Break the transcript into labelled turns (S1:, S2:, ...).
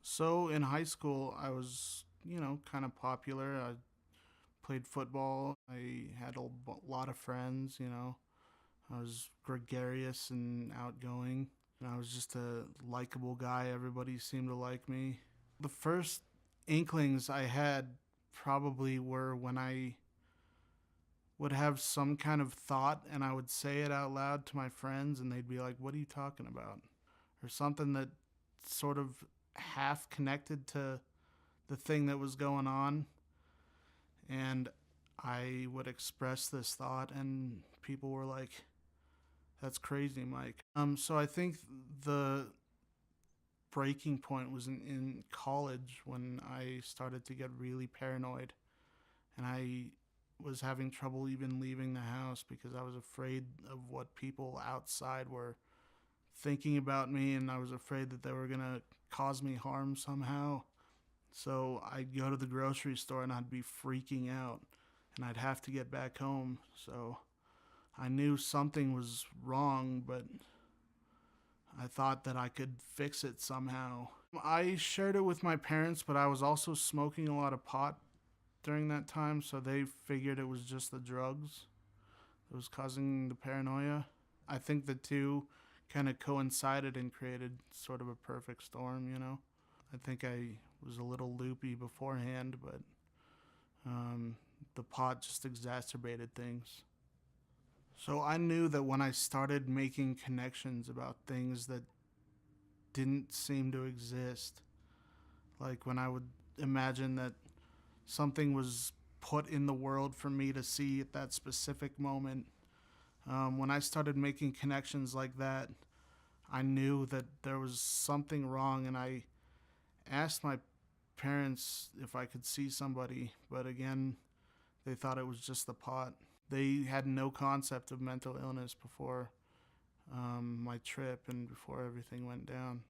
S1: So in high school, I was, kind of popular. I played football. I had lot of friends, I was gregarious and outgoing. And I was just a likable guy. Everybody seemed to like me. The first inklings I had probably were when I would have some kind of thought and I would say it out loud to my friends and they'd be like, "What are you talking about?" Or something that sort of half connected to the thing that was going on, and I would express this thought and people were like, "That's crazy, Mike." So I think the breaking point was in college when I started to get really paranoid and I was having trouble even leaving the house because I was afraid of what people outside were thinking about me, and I was afraid that they were going to cause me harm somehow. So I'd go to the grocery store and I'd be freaking out and I'd have to get back home. So I knew something was wrong, but I thought that I could fix it somehow. I shared it with my parents, but I was also smoking a lot of pot during that time, so they figured it was just the drugs that was causing the paranoia. I think the two kind of coincided and created sort of a perfect storm, I think I was a little loopy beforehand, but um, the pot just exacerbated things. So I knew that when I started making connections about things that didn't seem to exist, like when I would imagine that something was put in the world for me to see at that specific moment, when I started making connections like that, I knew that there was something wrong, and I asked my parents if I could see somebody, but again, they thought it was just the pot. They had no concept of mental illness before my trip and before everything went down.